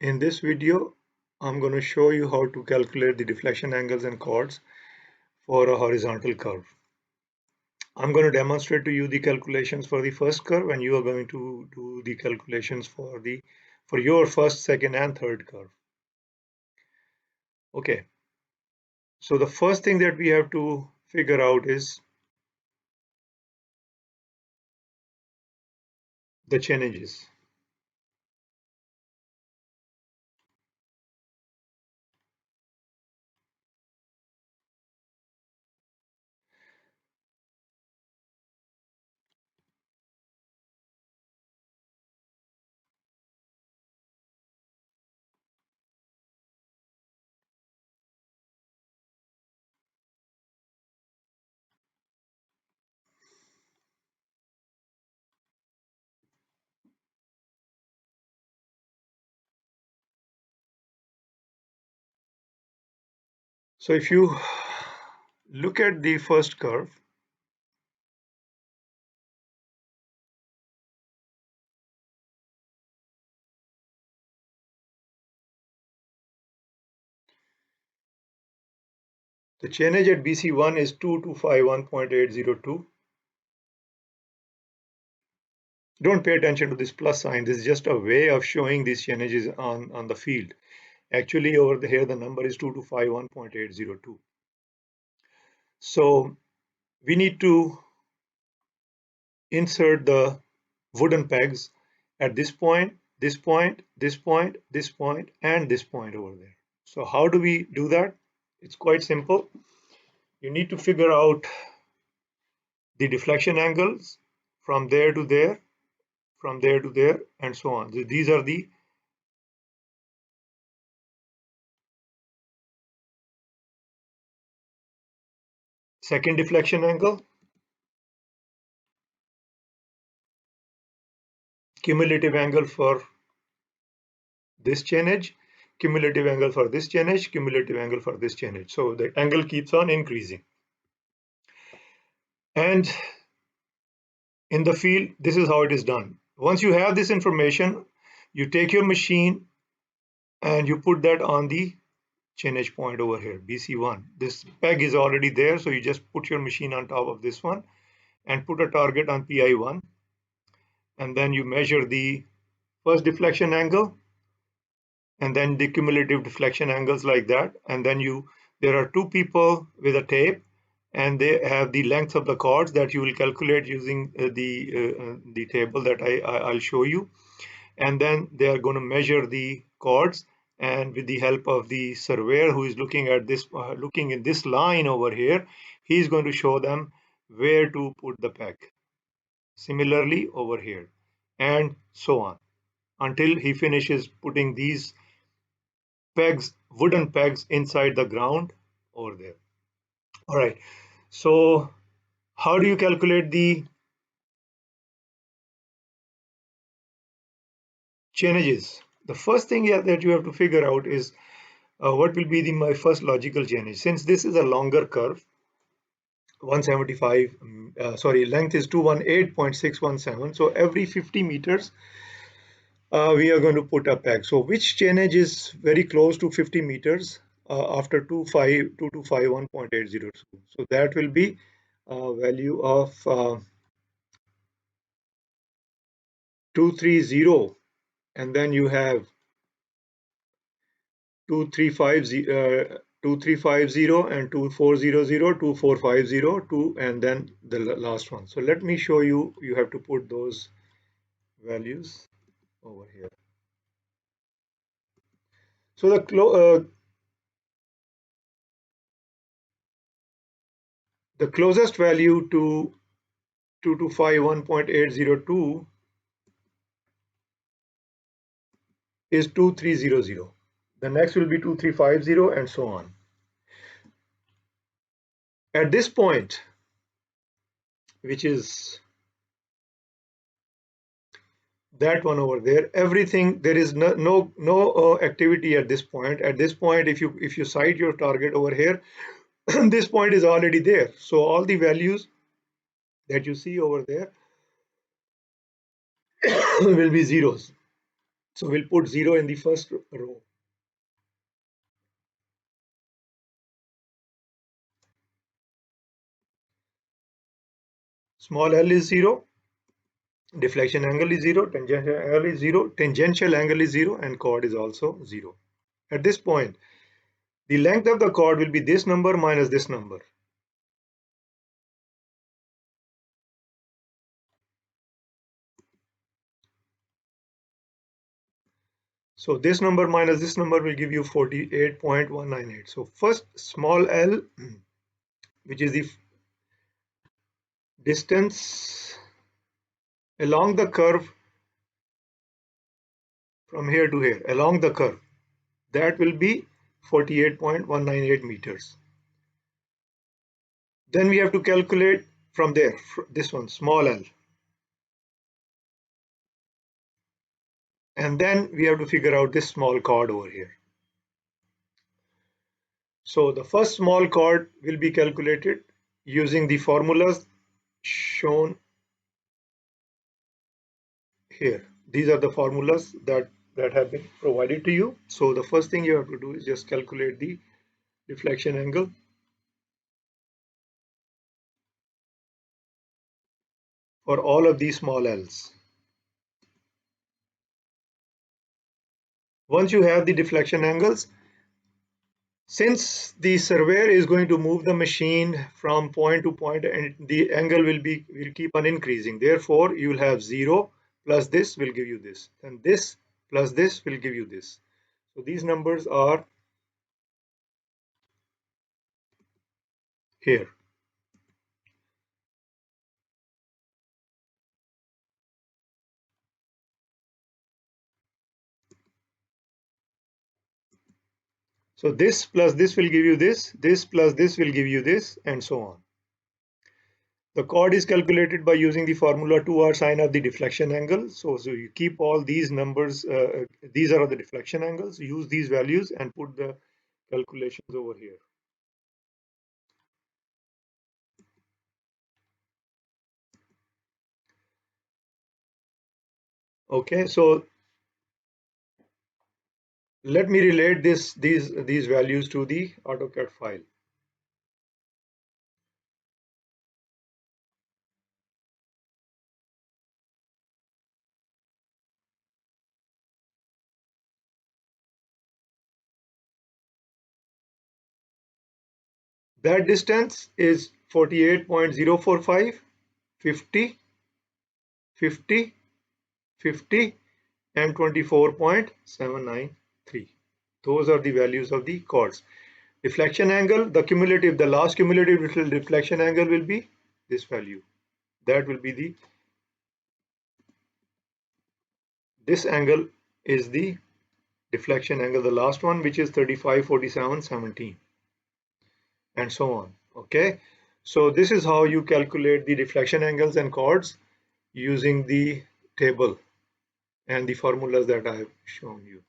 In this video, I'm going to show you how to calculate the deflection angles and chords for a horizontal curve. I'm going to demonstrate to you the calculations for the first curve, and you are going to do the calculations for your first, second, and third curve. Okay, so the first thing that we have to figure out is the changes. So if you look at the first curve, the change at BC1 is 2251.802. Don't pay attention to this plus sign. This is just a way of showing these changes on the field. Actually, over here, the number is 2251.802. So we need to insert the wooden pegs at this point, this point, this point, this point, and this point over there. So how do we do that? It's quite simple. You need to figure out the deflection angles from there to there, from there to there, and so on. So these are the second deflection angle, cumulative angle for this change, cumulative angle for this change, cumulative angle for this change. So the angle keeps on increasing. And in the field, this is how it is done. Once you have this information, you take your machine and you put that on the change point over here, BC1. This peg is already there, so you just put your machine on top of this one and put a target on PI1, and then you measure the first deflection angle and then the cumulative deflection angles like that. And then there are two people with a tape, and they have the length of the chords that you will calculate using the table that I'll show you. And then they are going to measure the chords, and with the help of the surveyor who is looking at this, looking in this line over here, he's going to show them where to put the peg. Similarly over here, and so on, until he finishes putting these pegs, wooden pegs inside the ground over there. All right. So how do you calculate the changes? The first thing that you have to figure out is what will be my first logical change. Since this is a longer curve, 175, length is 218.617. So every 50 meters, we are going to put a peg. So which change is very close to 50 meters after 2251.802? So that will be a value of 230, and then you have 2350, 2350 and 2400, 2450, and then the last one. So let me show you. You have to put those values over here. So the closest value to 2251.802 is 2300. The next will be 2350, and so on. At this point, which is that one over there, everything, there is no activity at this point. At this point, if you sight your target over here, this point is already there. So all the values that you see over there will be zeros. So we'll put 0 in the first row. Small l is 0, deflection angle is 0, tangential angle is 0, tangential angle is 0, and chord is also 0. At this point, the length of the chord will be this number minus this number. So this number minus this number will give you 48.198. So first small l, which is the distance along the curve from here to here, along the curve, that will be 48.198 meters. Then we have to calculate from there, this one, small l. And then we have to figure out this small chord over here. So the first small chord will be calculated using the formulas shown here. These are the formulas that have been provided to you. So the first thing you have to do is just calculate the deflection angle. For all of these small l's. Once you have the deflection angles, since the surveyor is going to move the machine from point to point and the angle will keep on increasing, therefore you will have 0 plus this will give you this, and this plus this will give you this. So these numbers are here. So this plus this will give you this plus this will give you this, and so on. The chord is calculated by using the formula 2r sine of the deflection angle. So you keep all these numbers, these are the deflection angles, use these values and put the calculations over here. Okay, so let me relate these values to the AutoCAD file. That distance is 48.045, 50, 50, 50, and 24.793. Those are the values of the chords. Deflection angle, the last cumulative deflection angle will be this value. That will be this angle is the deflection angle, the last one, which is 35, 47, 17, and so on. Okay, so this is how you calculate the deflection angles and chords using the table and the formulas that I have shown you.